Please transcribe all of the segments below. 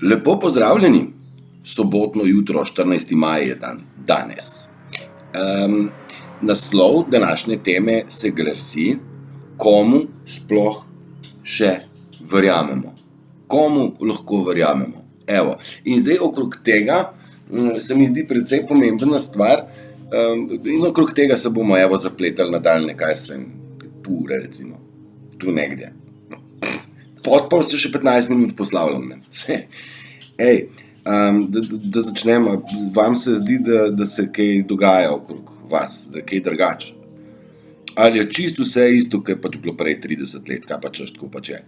Lepo pozdravljeni, sobotno jutro, 14. maj je danes. Naslov današnje teme se glasi: komu sploh še verjamemo? Komu lahko verjamemo? Evo, in zdaj okrog tega se mi zdi precej pomembna stvar, in okrog tega se bomo zapletali nadaljne, ure recimo, tu negdje. Pa se še 15 minut poslavljam, ne. Da začnemo, vam se zdi, da se kaj dogaja okrog vas, da je kaj drugače? Ali je čisto vse isto, kaj pač bilo prej 30 let, kaj pač tako pač je?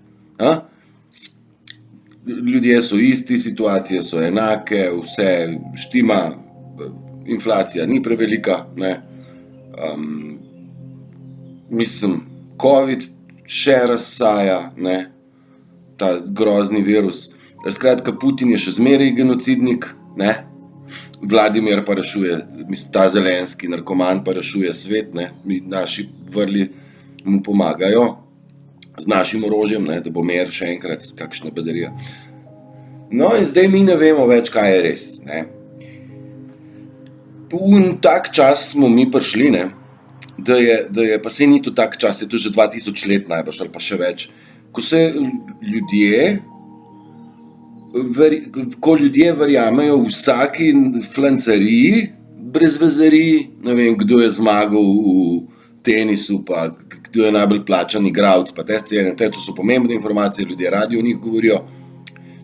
Ljudje so isti, situacije so enake, vse štima, inflacija ni prevelika, ne. Mislim, COVID še razsaja, ne, ta grozni virus. Skratka, Putin je še zmeraj genocidnik, ne. Vladimir pa rešuje, ta Zelenski narkoman pa rešuje svet, ne. Naši vrli mu pomagajo z našim orožjem, ne, da bo mir še enkrat, kakšna bedarija. No, in zdaj mi ne vemo več, kaj je res, ne. In tak čas smo mi prišli, ne, da je pa saj ni to tak čas, je to že 2000 let najbrž ali pa še več, ko se ko ljudje verjamejo vsaki flancariji, brezvezariji, ne vem, kdo je zmagal v tenisu, pa kdo je najbolj plačan igralec, pa te scene, to so pomembne informacije, ljudje radi o njih govorijo.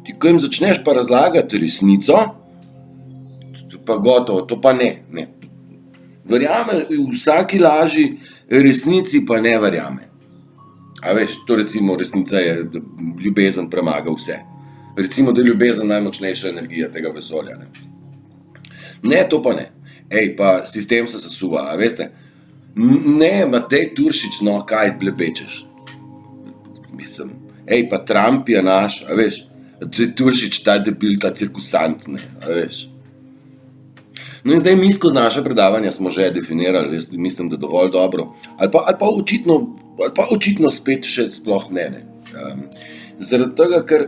Ti, ko jim začneš pa razlagati resnico, pa gotovo, to pa ne. Verjame v vsaki laži, resnici pa ne verjame. A veš, to recimo resnica je, da ljubezen premaga vse. Recimo, da je ljubezen najmočnejša energija tega vesolja, ne. Ne, to pa ne. Pa sistem se sesuva, a veste. Ne, Matej Turšič, no, kaj blebečeš? Mislim, pa Trump je naš, a veš. Turšič, ta debil, ta cirkusant, ne, a veš. No in zdaj mi skozi naše predavanja smo že definirali, jaz mislim, da dovolj dobro, ali pa očitno spet še sploh ne. Zaradi tega, ker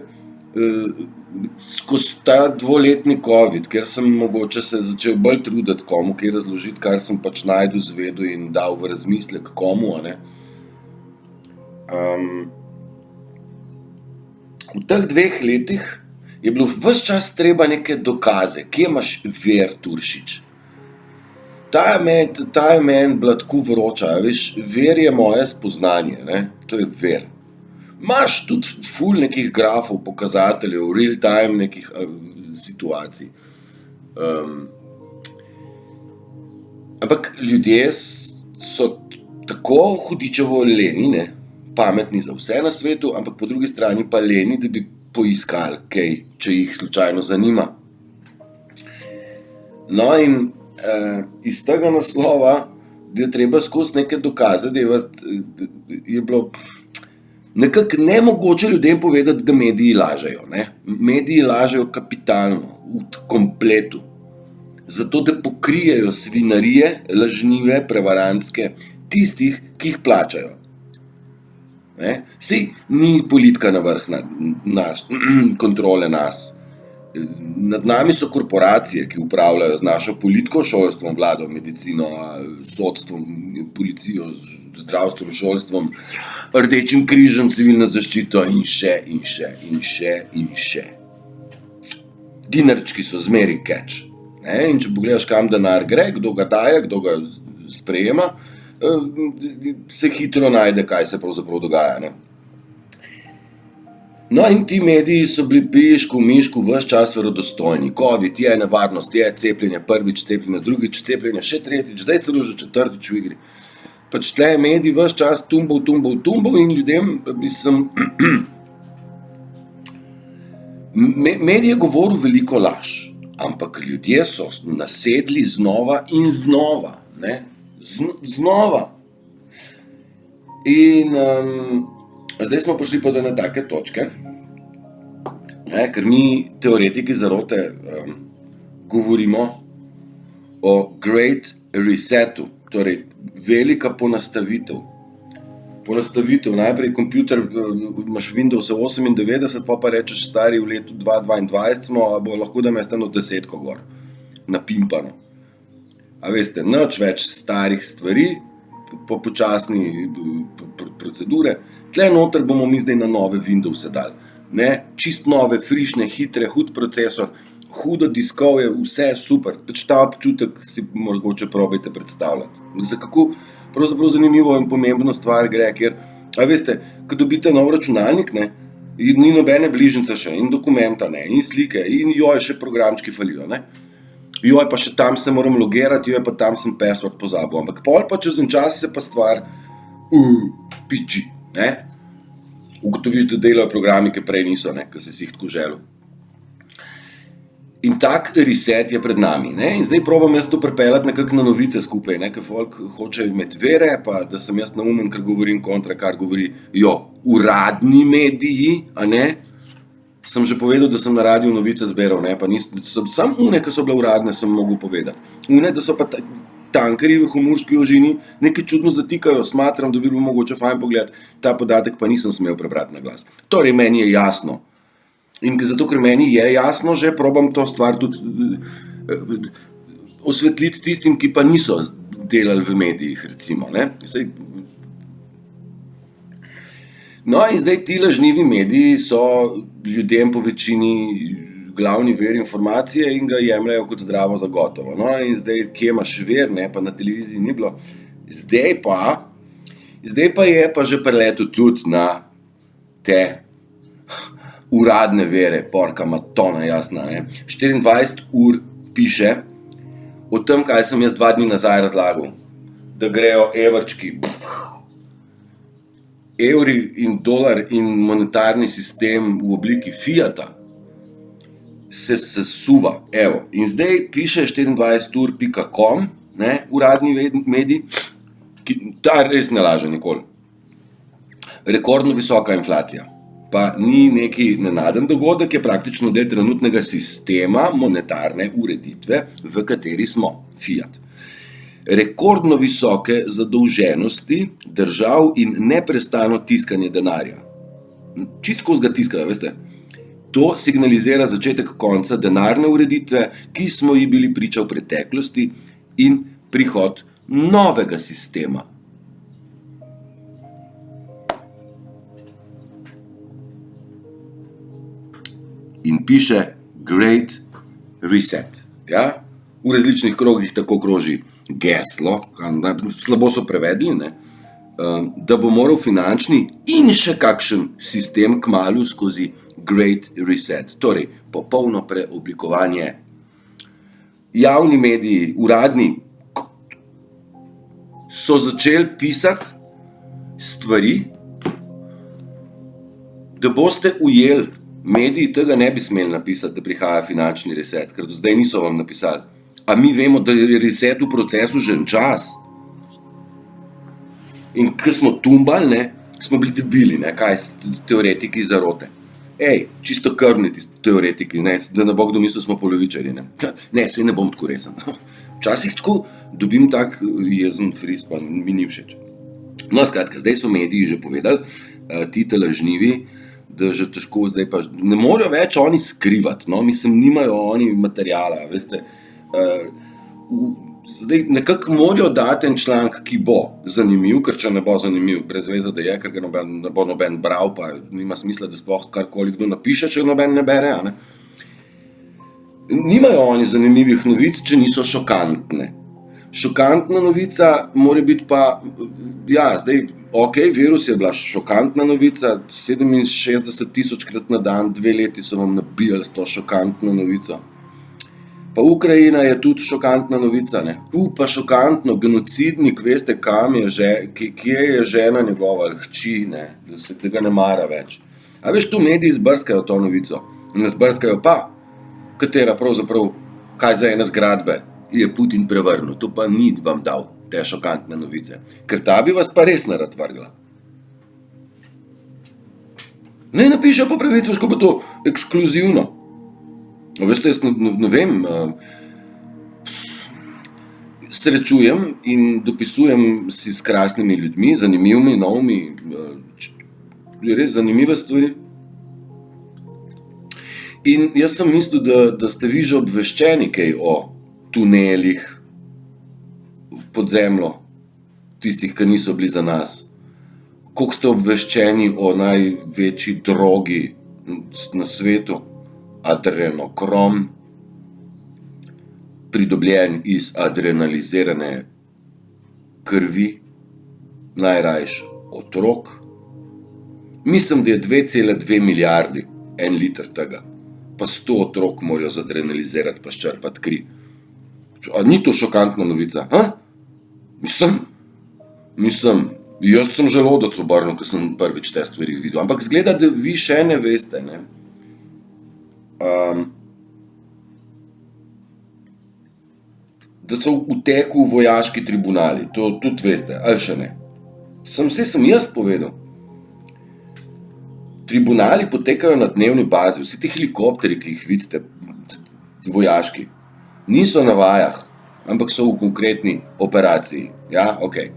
skozi ta 2-letni COVID, ker sem mogoče se začel bolj truditi komu kaj razložiti, kar sem pač našel, zvedel in dal v razmislek komu, a ne. V teh 2 letih je bilo ves čas treba neke dokaze, kje imaš ver, Turšič. Ta je meni bila tako vroča, veš, ver je moje spoznanje, ne, to je ver. Imaš tudi ful nekih grafov, pokazateljev, real time nekih situacij. Ampak ljudje so tako hudičevo leni, ne, pametni za vse na svetu, ampak po drugi strani pa leni, da bi poiskali kaj, če jih slučajno zanima. No, in iz tega naslova, da je treba skozi neke dokaze devati, je bilo nekako nemogoče ljudem povedati, da mediji lažejo, ne. Mediji lažejo kapitalno, v kompletu. Zato, da pokrijejo svinarije, lažnive, prevarantske, tistih, ki jih plačajo. Saj ni politika na vrh kontrole nas. Nad nami so korporacije, ki upravljajo z našo politiko, šolstvom, vlado, medicino, sodstvom, policijo, zdravstvom, šolstvom, Rdečim križem, civilno zaščito in še. Dinarčki so zmeri catch. In če pogledaš, kam denar gre, kdo ga daje, kdo ga sprejema, se hitro najde, kaj se pravzaprav dogaja, ne. No, in ti mediji so bili piško, miško ves čas verodostojni. COVID je, nevarnost je, cepljenje prvič, cepljenje drugič, cepljenje še tretjič, zdaj celo že 4. v igri. Pač tle je medij ves čas tumbal in ljudem, mislim, medij je govoril veliko laž, ampak ljudje so nasedli znova in znova, ne. Znova. In zdaj smo prišli pa do ene take točke, ne, ker mi teoretiki zarote govorimo o Great Resetu, torej velika ponastavitev. ponastavitev, najprej kompjuter, imaš Windows 98, pa rečeš stari v letu 2022 smo, a bo lahko da me stano 10 gor, napimpano. A veste, nič več starih stvari, počasni procedure. Tle noter bomo mi zdaj na nove Windowse dali. Ne? Čist nove, frišne, hitre, hud procesor, hudo diskovje, vse super. Pač ta občutek si mogoče probajte predstavljati. Za kako pravzaprav zanimivo in pomembno stvar gre, ker, a veste, ko dobite nov računalnik, ne, ni nobene bližnjice še, in dokumenta, ne, in slike, in joj, še programčki falijo, ne. Joj, pa še tam se moram logirati, joj, pa tam sem password pozabil. Ampak pol pa čez en čas se pa stvar piči, ne. Ugotoviš, da delajo programi, ki prej niso, ne, ki si jih tako želel. In tak reset je pred nami, ne, in zdaj probam jaz to pripeljati nekako na novice skupaj, ne, ker folk hoče imeti vere, pa da sem jaz naumen, ker govorim kontra, kar govori, uradni mediji, a ne. Sem že povedal, da sem na radiju novice zberal, ne, pa sam une, ki so bile uradne, sem mogel povedati. Une, da so pa tankerji v Hormuški ožini nekaj čudno zatikajo, smatram, da bi bilo mogoče fajn pogledati, ta podatek pa nisem smel prebrati na glas. Torej, meni je jasno. In zato, ker meni je jasno, že probam to stvar tudi osvetliti tistim, ki pa niso delali v medijih, recimo, ne. No, in zdaj ti lažnivi mediji so ljudem po večini glavni vir informacije in ga jemljajo kot zdravo za gotovo. No, in zdaj, kje imaš vir, ne, pa na televiziji ni bilo. Zdaj pa je pa že preletel tudi na te uradne vere, porka matona jasna, ne. 24 ur piše o tem, kaj sem jaz 2 dni nazaj razlagal, da grejo evrčki, evri in dolar in monetarni sistem v obliki fiata se sesuva. Evo, in zdaj piše 24ur.com, ne, uradni medij, ta res ne laže nikoli. Rekordno visoka inflacija. Pa ni neki nenaden dogodek, je praktično del trenutnega sistema monetarne ureditve, v kateri smo, fiat. Rekordno visoke zadolženosti držav in neprestano tiskanje denarja. Čisto skozi ga tiskajo, veste. To signalizira začetek konca denarne ureditve, ki smo ji bili priča v preteklosti, in prihod novega sistema. In piše Great Reset. Ja? V različnih krogih tako kroži geslo, slabo so prevedli, ne, da bo moral finančni in še kakšen sistem kmalu skozi Great Reset, torej popolno preoblikovanje. Javni mediji, uradni, so začeli pisati stvari, da boste ujeli. Mediji tega ne bi smeli napisati, da prihaja finančni reset, ker do zdaj niso vam napisali. A mi vemo, da je reset v procesu že en čas. In ko smo tumbali, ne, smo bili debili, ne, kaj teoretiki zarote. Čisto krvni teoretiki, ne, da ne bo kdo mislil, smo polovičarji, ne. Ne, saj ne bom tako resen. Včasih tako dobim tak jezen fris, pa mi ni všeč. No, skratka, zdaj so mediji že povedali, ti lažnivi, da že težko zdaj pa ne morajo več oni skrivati, no, mislim, nimajo oni materijala, veste. Zdaj nekako morajo dati en članek, ki bo zanimiv, ker če ne bo zanimiv, brez veze, da je, ker ga ne bo noben bral, pa nima smisla, da sploh karkoli kdo napiše, če noben ne bere, a ne. Nimajo oni zanimivih novic, če niso šokantne. Šokantna novica mora biti pa, ja, zdaj, virus je bila šokantna novica, 67.000-krat na dan, 2 leti so vam nabijali s to šokantno novico. Pa Ukrajina je tudi šokantna novica, ne. Pa šokantno, genocidnik, veste, kje je žena njegova, hči, ne, da ga ne mara več. A veš, tu mediji zbrskajo to novico. Ne zbrskajo pa, katera pravzaprav, kaj za ene zgradbe je Putin prevrnil. To pa ni vam dal, te šokantne novice. Ker ta bi vas pa res narad vrgla. Ne napiše pa pravico, ko bo to ekskluzivno. Veste, jaz ne vem, srečujem in dopisujem si s krasnimi ljudmi, zanimivimi, novimi, res zanimive stvari. In jaz sem mislil, da ste vi že obveščeni kaj o tunelih pod zemljo, tistih, ki niso bili za nas. Koliko ste obveščeni o največji drogi na svetu, adrenokrom, pridobljen iz adrenalizirane krvi, najrajš otrok. Mislim, da je 2,2 milijardi en liter tega, pa 100 otrok morajo zadrenalizirati pa ščrpati kri. A ni to šokantna novica? Mislim, jaz sem želodec obrnil, ko sem prvič te stvari videl, ampak izgleda, da vi še ne veste, ne. Da so v teku vojaški tribunali, to tudi veste, ali še ne? Sem jaz povedal. Tribunali potekajo na dnevni bazi, vsi ti helikopterji, ki jih vidite, vojaški, niso na vajah, ampak so v konkretni operaciji. Ja, okej.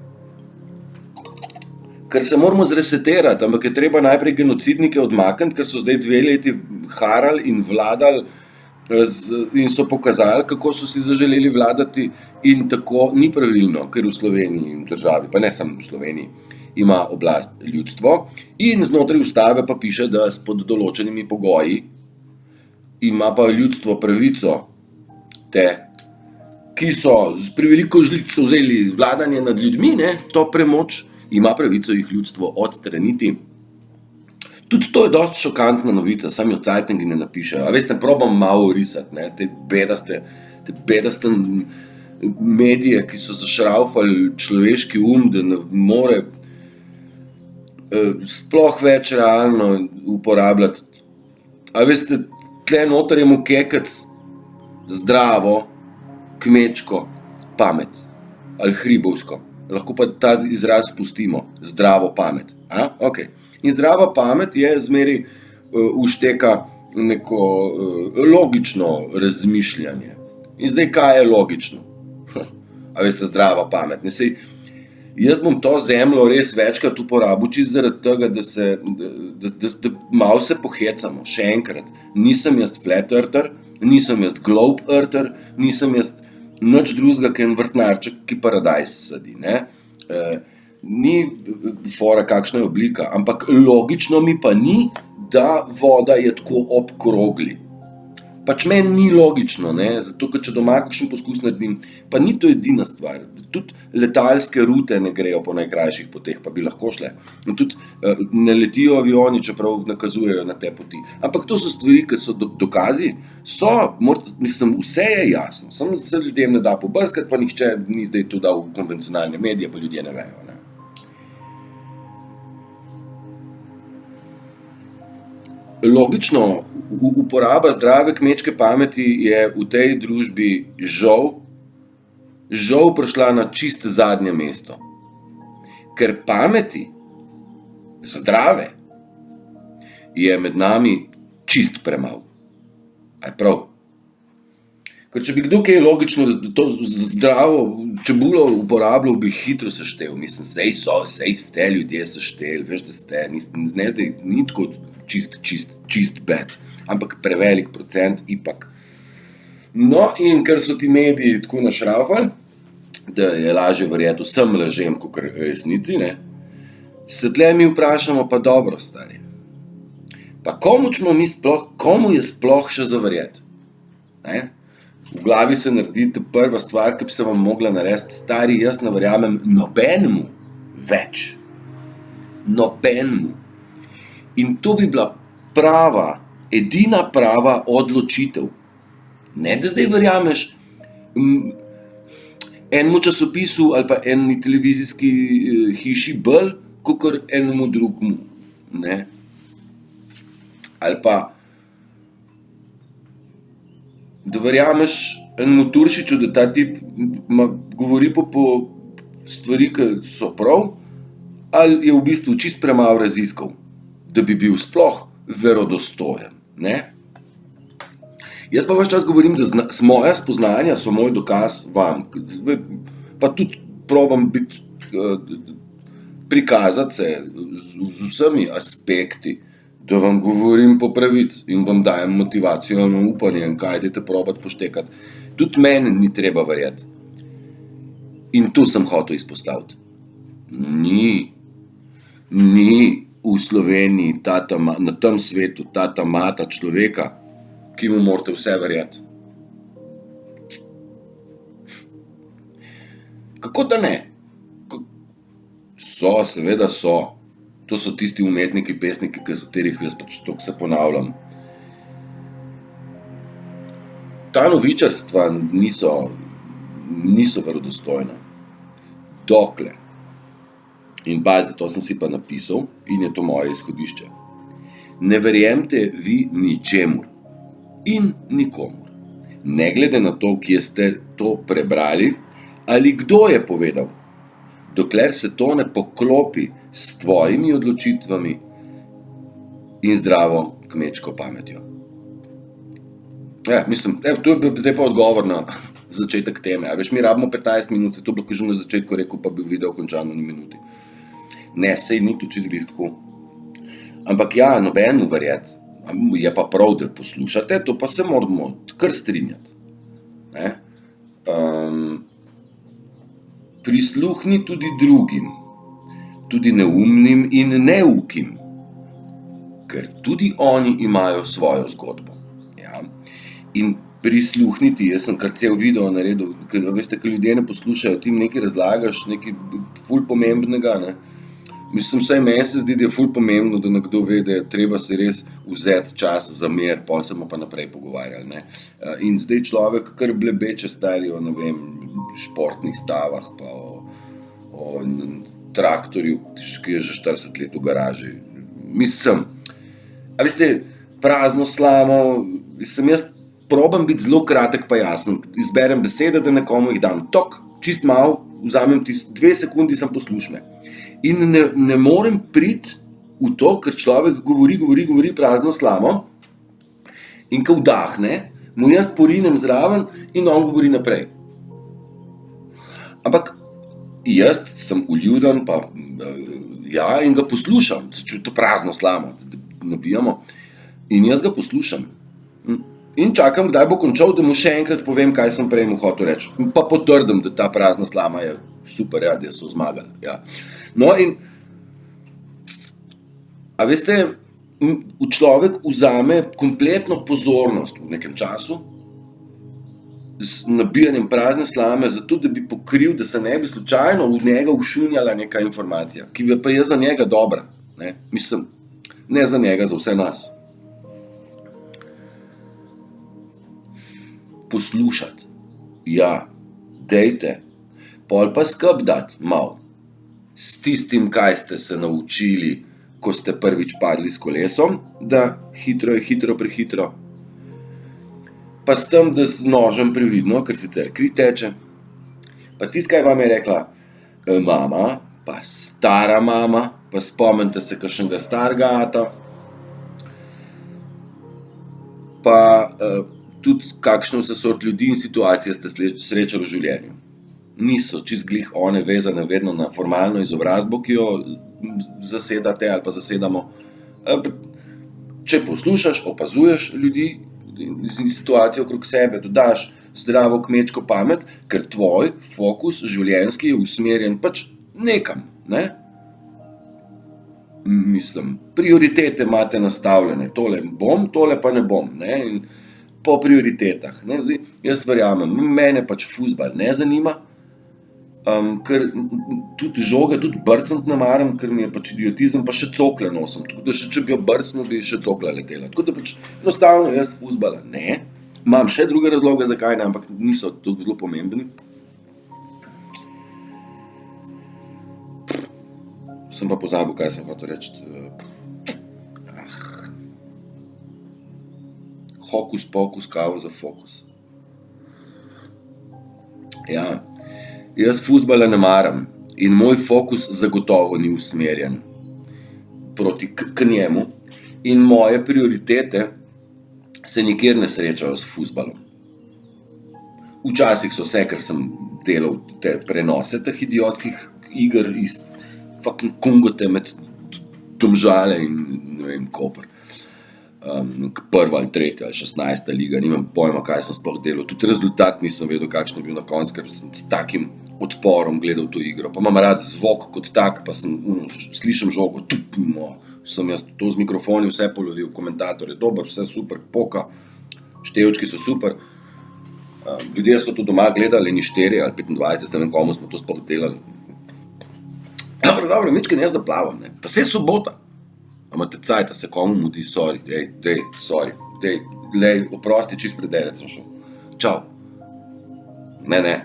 Ker se moramo zresetirati, ampak je treba najprej genocidnike odmakniti, ker so zdaj 2 leti harali in vladali in so pokazali, kako so si zaželeli vladati, in tako ni pravilno, ker v Sloveniji in državi, pa ne samo v Sloveniji, ima oblast ljudstvo in znotraj ustave pa piše, da pod določenimi pogoji ima pa ljudstvo pravico te, ki so s preveliko žlico vzeli vladanje nad ljudmi, ne, to premoč, ima pravico jih ljudstvo odstraniti. Tudi to je dosti šokantna novica, sam jo Zeitungi ne napišejo. A veste, probam malo risati, ne, te bedaste medije, ki so zašraufali človeški da ne more sploh več realno uporabljati. A veste, tle noter je mu kekec zdravo, kmečko pamet. Ali hribovsko. Lahko pa ta izraz spustimo. Zdravo pamet. Okej. In zdrava pamet je zmeri ušteka neko logično razmišljanje. In zdaj, kaj je logično? A veste, zdrava pamet. Jaz bom to zemljo res večkrat uporabil, čisto zaradi tega, da malo se pohecamo. Še enkrat, nisem jaz flat earther, nisem jaz globe earther, nisem jaz nič drugega, kot en vrtnarček, ki paradajz sadi, ne. Ni fora, kakšna je oblika, ampak logično mi pa ni, da voda je tako ob krogli. Pač meni ni logično, ne, zato ker če doma kakšen poskus naredim, pa ni to edina stvar. Tudi letalske rute ne grejo po najkrajših poteh, pa bi lahko šle. In tudi ne letijo avioni, čeprav nakazujejo na te poti. Ampak to so stvari, ki so dokazi, vse je jasno, samo se ljudem ne da pobrskati, pa nihče ni zdaj to dal v konvencionalne medije, pa ljudje ne vejo, ne. Logično, uporaba zdrave kmečke pameti je v tej družbi žal prišla na čisto zadnje mesto. Ker pameti, zdrave, je med nami čisto premalo. A je prav? Ker če bi kdo kaj logično, to zdravo čebulo uporabljal, bi hitro seštel. Mislim, sej ste ljudje sešteli, veš, da ste, ne zdaj, ni tako čist bad, ampak prevelik procent ipak. No, in ker so ti mediji tako našraufali, da je lažje verjeti vsem lažem, kakor resnici, ne, se tle mi vprašamo, pa dobro, stari. Pa komu je sploh še za verjeti? Ne? V glavi se naredi prva stvar, ki bi se vam mogla narediti, stari, jaz ne verjamem nobenemu več. Nobenemu. In to bi bila edina prava odločitev. Ne, da zdaj verjameš enemu časopisu ali pa eni televizijski hiši bolj, kakor enemu drugemu, ne. Ali pa da verjameš enemu Turšiču, da ta tip govori po stvari, ki so prav, ali je v bistvu čist premalo raziskal, da bi bil sploh verodostojen, ne. Jaz pa ves čas govorim, da moja spoznanja so moj dokaz vam. pa tudi probam biti, prikazati se z vsemi aspekti, da vam govorim po pravici in vam dajem motivacijo in upanje in kaj dajte probati poštekati. Tudi meni ni treba verjeti. In tu sem hotel izpostaviti. Ni v Sloveniji na tem svetu tata mata človeka, ki mu morate vse verjeti. Kako da ne? So, seveda so. To so tisti umetniki, pesniki, katerih jaz pač toliko se ponavljam. Ta novičarstva niso verodostojna. Dokler. In pazi, to sem si pa napisal in je to moje izhodišče. Ne verjemte vi ničemur in nikomur. Ne glede na to, kje ste to prebrali ali kdo je povedal. Dokler se to ne poklopi s tvojimi odločitvami in zdravo kmečko pametjo. To je zdaj pa odgovor na začetek teme. A veš, mi rabimo 15 minut, se to bi lahko že na začetku rekel, pa bi video končal na minuti. Ne, sej ni to čisto glih tako. Ampak ja, nobeno verjeti. Je pa prav, da poslušate, to pa se moramo kar strinjati. Prisluhni tudi drugim, tudi neumnim in neukim, ker tudi oni imajo svojo zgodbo. Ja? In prisluhniti, jaz sem kar cel video naredil, ker veste, ker ljudje ne poslušajo, ti jim nekaj razlagaš, nekaj ful pomembnega, ne. Mislim, vsaj meni se zdi, da je ful pomembno, da nekdo ve, da je treba se res vzeti čas za mir, pol se bomo pa naprej pogovarjali, ne. In zdaj človek kar blebeče stari o, ne vem, športnih stavah, pa o traktorju, ki je že 40 let v garaži. Mislim, a veste, prazno slamo, jaz probam biti zelo kratek pa jasen, izberem besede, da nekomu jih dam tok, čist malo, vzamem 2 sekundi, sem poslušme. In ne morem priti v to, ker človek govori prazno slamo in ko vdahne, mu jaz porinem zraven in on govori naprej. Ampak jaz sem vljuden, pa ja, in ga poslušam, to prazno slamo, nabijamo, in jaz ga poslušam. In čakam, kdaj bo končal, da mu še enkrat povem, kaj sem prej mu hotel reči. Pa potrdim, da ta prazna slama je super, ja, da so zmagali. Ja. No in, a veste, človek vzame kompletno pozornost v nekem času z nabijanjem prazne slame, zato da bi pokril, da se ne bi slučajno v njega všunjala neka informacija, ki bi pa je za njega dobra. Ne? Mislim, ne za njega, za vse nas. Poslušati. Ja, dejte. Pol pa skrb dati malo. S tistim, kaj ste se naučili, ko ste prvič padli s kolesom, da hitro je hitro prehitro. Pa s tem, da z nožem previdno, ker sicer kri teče. Pa tisto, kaj vam je rekla mama, pa stara mama, pa spomnite se kakšnega starega ata. Pa tudi kakšno vse sort ljudi in situacije ste srečali v življenju. Niso čist glih one vezane vedno na formalno izobrazbo, ki jo zasedate ali pa zasedamo. Če poslušaš, opazuješ ljudi in situacijo okrog sebe, dodaš zdravo kmečko pamet, ker tvoj fokus življenjski je usmerjen pač nekam, ne? Mislim, prioritete imate nastavljene, tole bom, tole pa ne bom, ne? In po prioritetah, ne? Zdaj, jaz verjamem, mene pač fuzbal ne zanima, ker tudi žoge, tudi brcnut ne maram, ker mi je pač idiotizem, pa še cokle nosim, tako da še če bi jo brcnul, bi še cokla letela, tako da pač enostavno jaz fuzbala ne, imam še druge razloge, zakaj ne, ampak niso tako zelo pomembni. Sem pa pozabil, kaj sem hotel reči. Hokus pokus, kavo za fokus. Ja. Jaz fuzbala ne maram in moj fokus zagotovo ni usmerjen proti k njemu in moje prioritete se nikjer ne srečajo s fuzbalom. Včasih so se, ker sem delal te prenose teh idiotskih iger iz fucking Kungote med Domžale in ne vem, Koper. Prva ali tretja ali 16. liga, nimam pojma, kaj sem sploh delal. Tudi rezultat nisem vedel, kakšen je bil na koncu, ker sem s takim odporom gledal to igro. Pa imam rad zvok kot tak, pa slišim žogo, sem jaz to z mikrofoni vse polovil, komentator je dober, vse super, poka, števčki so super. Ljudje so to doma gledali, ni 4 ali 25, ne vem, komu smo to sploh delali. Dobro, mičke ne zaplavam, ne. Pa se je sobota. Imate cajta, se komu mudi, sorry, oprosti, čist predelec sem šel. Čau. Ne.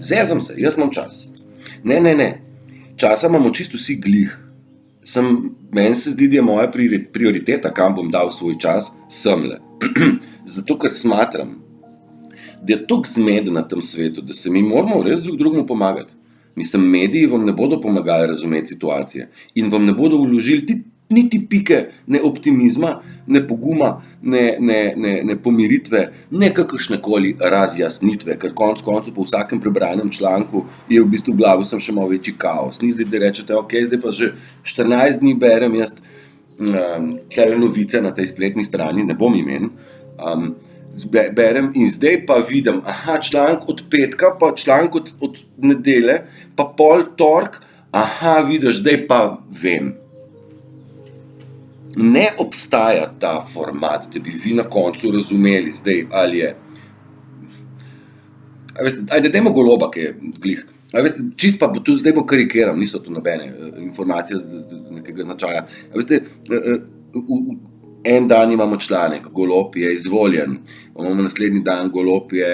Zezam se, jaz imam čas. Ne. Časa imamo čisto vsi glih. Meni se zdi, da je moja prioriteta, kam bom dal svoj čas, semle. Zato, ker smatram, da je toliko zmede na tem svetu, da se mi moramo res drug drugemu pomagati. Mislim, mediji vam ne bodo pomagali razumeti situacije in vam ne bodo vložili niti pike, ne optimizma, ne poguma, ne pomiritve, ne kakršnekoli razjasnitve, ker koncu po vsakem prebranem članku je v bistvu v glavu sem še malo večji kaos. Ni zdaj, da rečete, ok, zdaj pa že 14 dni berem jaz tele novice na tej spletni strani, ne bom imen, berem in zdaj pa vidim, članek od petka, pa članek od nedele, pa pol tork, vidiš, zdaj pa vem. Ne obstaja ta format, da bi vi na koncu razumeli zdaj, ali je. Ajde, dajmo Goloba, ki je glih. Čist pa tudi zdaj bo karikiram, niso to nobene informacije nekega značaja. En dan imamo članek, Golob je izvoljen, pa imamo naslednji dan, Golob je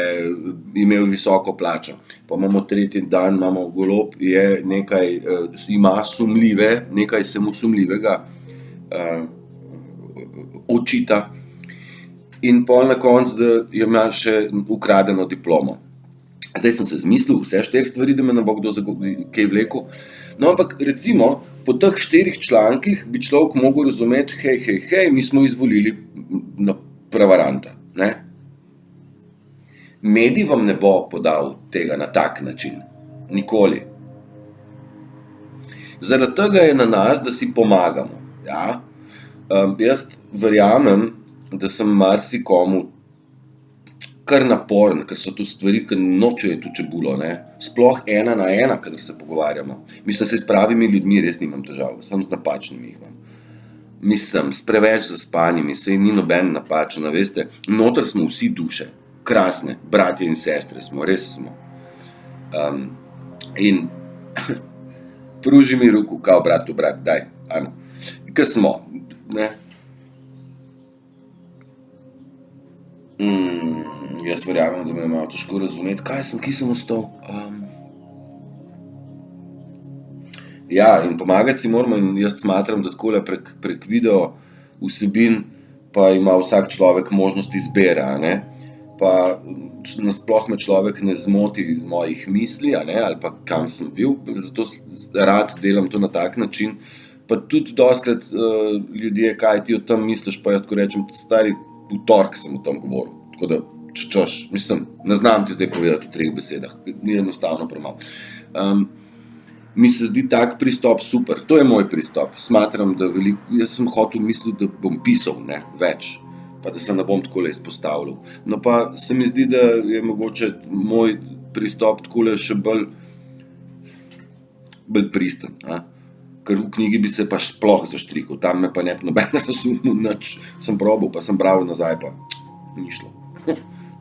imel visoko plačo, pa imamo tretji dan, Golob je nekaj, ima sumljive, nekaj se mu sumljivega očita in pol na koncu, da ima še ukradeno diplomo. Zdaj sem se zmislil vse 4 stvari, da me ne bo kdo kaj vlekel. No, ampak recimo, po teh 4 člankih bi človek mogel razumeti, hej, mi smo izvolili na prevaranta, ne? Medij vam ne bo podal tega na tak način. Nikoli. Zaradi tega je na nas, da si pomagamo. Ja? Jaz verjamem, da sem marsikomu kar naporen, ker so to stvari, ki nočejo tu čebulo, ne. Sploh 1 na 1, kadar se pogovarjamo. Mislim, s pravimi ljudmi res nimam težav, sem z napačnimi jih imam. Mislim, s preveč zaspanimi, saj ni noben napačen, veste, noter smo vsi duše, krasne, bratje in sestre smo, res smo. In pruži mi ruku, kao brat, daj, Ana. Kaj smo, ne? Jaz verjamem, da me je malo težko razumeti, kje sem ostal. Ja, in pomagati si moramo in jaz smatram, da takole prek video vsebin pa ima vsak človek možnost izbere, ne? Pa nasploh me človek ne zmoti iz mojih misli, ne? Ali pa kam sem bil, zato rad delam to na tak način. Pa tudi dostkrat ljudje, kaj ti o tem misliš, pa jaz tako rečem, stari, v torek sem o tem govoril. Tako da, mislim, ne znam ti zdaj povedati v 3 besedah, ni enostavno premalo. Mi se zdi tak pristop super, to je moj pristop. Smatram, da jaz sem hotel misliti, da bom pisal, ne, več, pa da se ne bom takole izpostavljal. No pa se mi zdi, da je mogoče moj pristop takole še bolj pristen, ker v knjigi bi se pa sploh zaštrikal, tam me pa ne bi noben razumel nič. Sem probal, pa sem bral nazaj, pa ni šlo.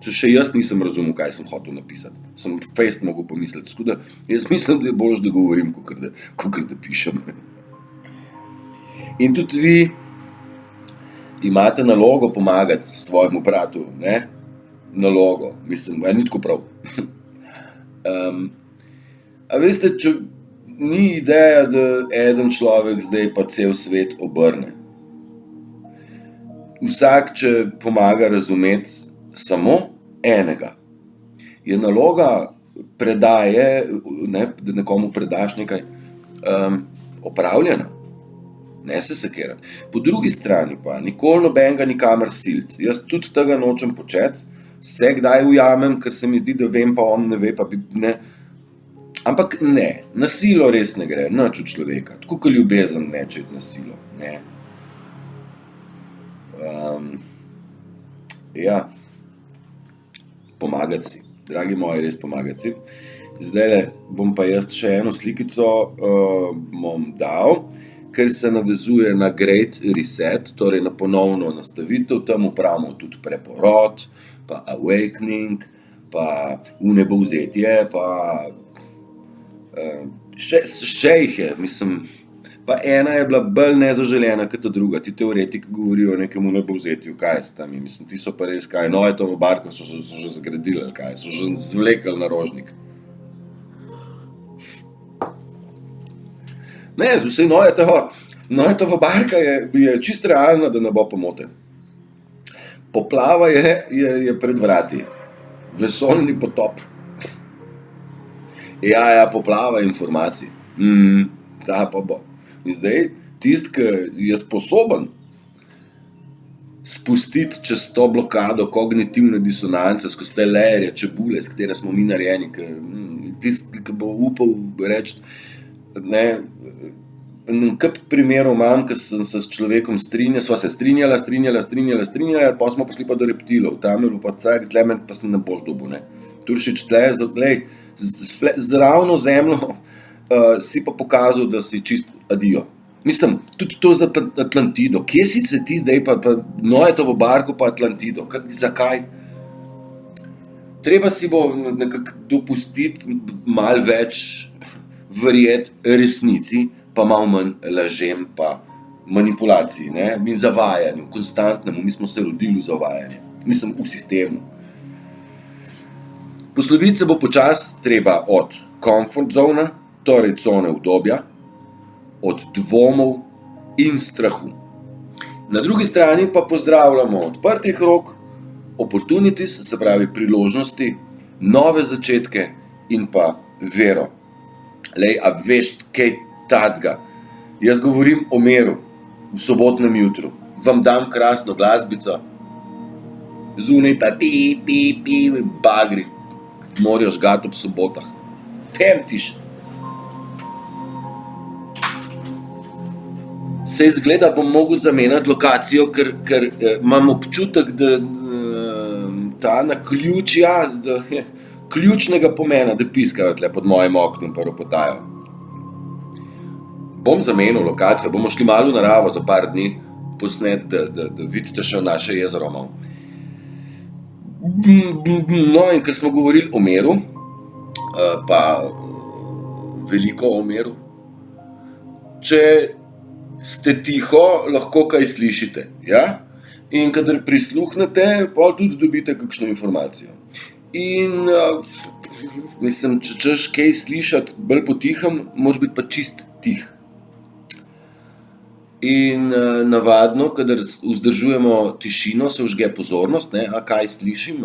Še jaz nisem razumel, kaj sem hotel napisati. Sem fejst mogel pomisliti. Tako da, jaz mislim, da je boljše, da govorim, kakor da pišem. In tudi vi imate nalogo pomagati svojemu bratu, ne? Nalogo, mislim, ni tako prav. A veste, če ni ideja, da eden človek zdaj pa cel svet obrne. Vsak, če pomaga razumeti samo enega, je naloga predaje, ne, da nekomu predaš nekaj, opravljena. Ne se sekirati. Po drugi strani pa, nikoli nobenega nikamor siliti. Jaz tudi tega nočem početi, se kdaj ujamem, ker se mi zdi, da vem, pa on ne ve, pa ne. Ampak ne, na silo res ne gre, nič v človeka. Tako kot ljubezen ne, če na silo. Ne. Ja, pomagati si. Dragi moji, res pomagati si. Zdajle bom pa jaz še eno slikico bom dal, ker se navezuje na Great Reset, torej na ponovno nastavitev. Tam upravimo tudi preporod, pa awakening, pa vnebovzetje, pa še jih je, mislim, pa ena je bila bolj nezaželena kot ta druga. Ti teoretiki govorijo o nekem vnebovzetju, kaj s tam, mislim, ti so pa res kaj, Noetovo barko so že zgradili, ali kaj, so že zvlekli na Rožnik. Ne, vse Noetova barka je čist realna, da ne bo pomote. Poplava je pred vrati. Vesoljni potop. Ja, poplava informacij. Ta pa bo. In zdaj, tisti, ki je sposoben spustiti čez to blokado kognitivne disonance, skozi te lejerje čebule, s katere smo mi narejeni, tisti, ki bo upal reči, ne, kup primerov imam, ko sem se s človekom sva se strinjala, pa smo prišli pa do reptilov, tam je bilo pa car, tle men pa se ne boš dobil, ne. Turšič, tle, z ravno zemljo si pa pokazal, da si čist adijo. Mislim, tudi to za Atlantido. Kje si se ti zdaj pa Noetovo barko pa Atlantido? Zakaj? Treba si bo nekako dopustiti malo več verjeti resnici, pa malo manj lažem, pa manipulaciji, ne, in zavajanju, konstantnemu. Mi smo se rodili v zavajanju. Mislim, v sistemu. Posloviti se bo počas treba od comfort zona, torej cone udobja, od dvomov in strahu. Na drugi strani pa pozdravljamo odprtih rok, opportunities, se pravi priložnosti, nove začetke in pa vero. Lej, a veš, kaj tacga? Jaz govorim o miru v sobotnem jutru. Vam dam krasno glasbico, zunaj pa bagri, morajo žgati ob sobotah. Pemtiš. Se izgleda, bom mogel zamenjati lokacijo, ker imam občutek, da ta naključja, da je ključnega pomena, da piskajo tle pod mojim oknom pa ropotajo. Bom zamenil lokacijo, bomo šli malo v naravo za par dni posnet, da vidite še naše jezero malo. No, in ker smo govorili o miru, pa veliko o miru, če ste tiho, lahko kaj slišite, ja? In kadar prisluhnete, pa tudi dobite kakšno informacijo. In mislim, če češ kaj slišati bolj potihem, moraš biti pa čist tih. In navadno, kadar vzdržujemo tišino, se vžge pozornost, ne, a kaj slišim,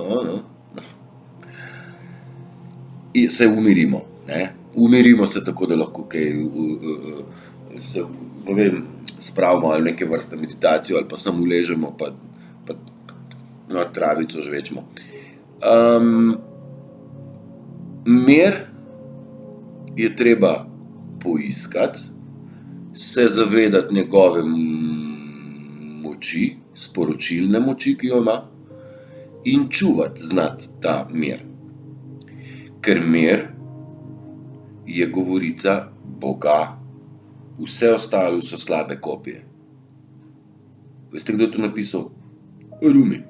in se umirimo, ne. Umirimo se tako, da lahko kaj se, ne vem, spravimo ali neke vrste meditacijo, ali pa samo uležemo, pa travico žvečemo. Mir je treba poiskati, se zavedati njegove moči, sporočilne moči, ki jo ima, in čuvati, znati ta mir. Ker mir je govorica Boga, vse ostalo so slabe kopije. Veste, kdo je to napisal? Rumi.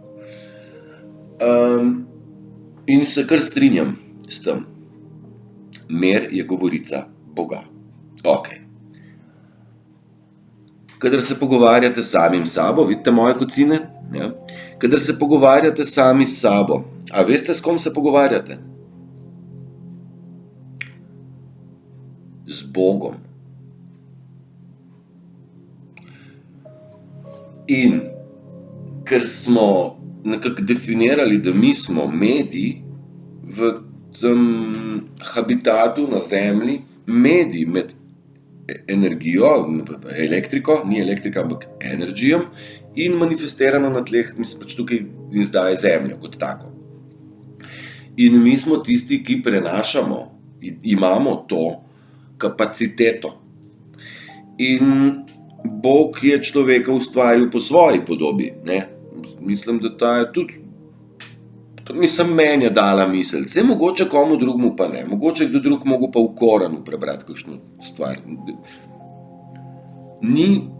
In se kar strinjam s tem. Mir je govorica Boga. Ok. Kadar se pogovarjate s samim sabo, vidite moje kocine? Ja. Kadar se pogovarjate sami s sabo, a veste, s kom se pogovarjate? Z Bogom. In ker smo nekako definirali, da mi smo mediji v tem habitatu na zemlji, mediji med energijo, elektriko, ni elektrika, ampak energijem, in manifestirano na tleh, mislim pač tukaj in zdaj zemljo kot tako. In mi smo tisti, ki prenašamo, imamo to kapaciteto. In Bog je človeka ustvaril po svoji podobi, ne. Mislim, da ta je tudi, meni je dala misel, saj mogoče komu drugmu pa ne, mogoče kdo drug mogo pa v Koranu prebrati kakšno stvar. Ni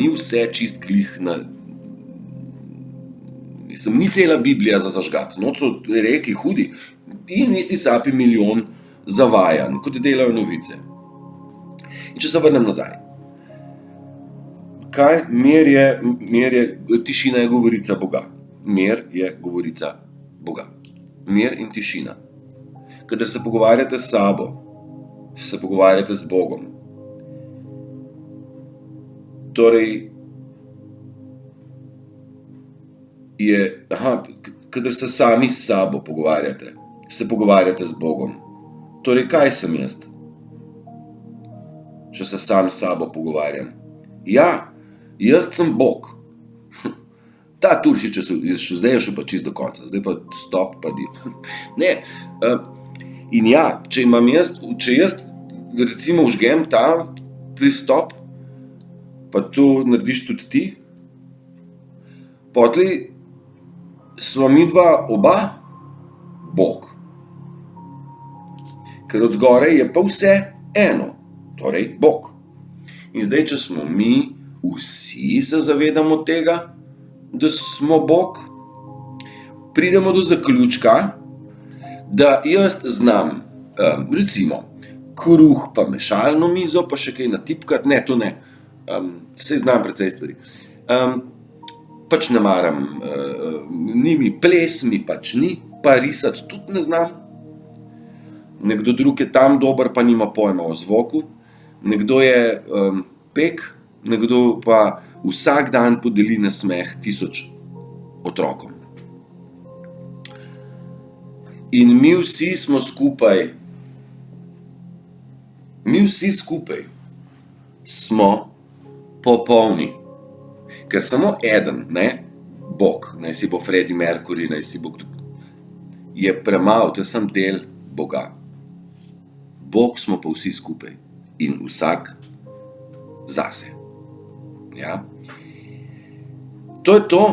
vse čist glih na, ni cela Biblija za zažgati, not so reki hudi in v isti sapi milijon zavajanj, kot delajo novice. In če se vrnem nazaj. Kaj? Mir je, tišina je govorica Boga. Mir je govorica Boga. Mir in tišina. Kadar se pogovarjate s sabo, se pogovarjate z Bogom. Torej, kadar se sami s sabo pogovarjate, se pogovarjate z Bogom. Torej, kaj sem jaz? Če se sam s sabo pogovarjam. Ja, jaz sem Bog. Ta Turšič, zdaj je šel pa čisto do konca, zdaj pa stop pa di. Ne, in ja, če jaz recimo vžgem ta pristop, pa to narediš tudi ti, potli sva midva oba Bog. Ker od zgoraj je pa vse eno, torej Bog. In zdaj, če smo mi vsi se zavedamo tega, da smo Bog, pridemo do zaključka, da jaz znam, recimo, kruh pa mešalno mizo, pa še kaj natipkati, ne, to ne, saj znam precej stvari. Pač ne maram, ni mi ples, mi pač ni, pa risati tudi ne znam. Nekdo drug je tam dober, pa nima pojma o zvoku. Nekdo je pek, nekdo pa vsak dan podeli nasmeh 1000 otrokom. In mi vsi smo skupaj, smo popolni. Ker samo eden, ne, Bog, naj si bo Freddie Mercury, naj si bo kdo, je premalo, to je samo del Boga. Bog smo pa vsi skupaj in vsak zase. Ja. To je to.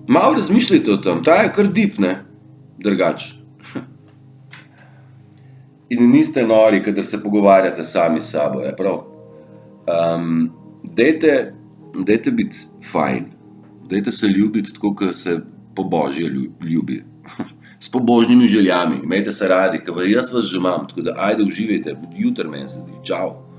Malo razmišljajte o tem, ta je kar deep, ne, drugač. In niste nori, kadar se pogovarjate sami s sabo, je prav. Dajte biti fajn, dajte se ljubiti tako, kot se po Božje ljubi. S pobožnimi željami, imejte se radi, ker jaz vas že imam, tako da ajde uživajte, jutri meni se zdi, čau.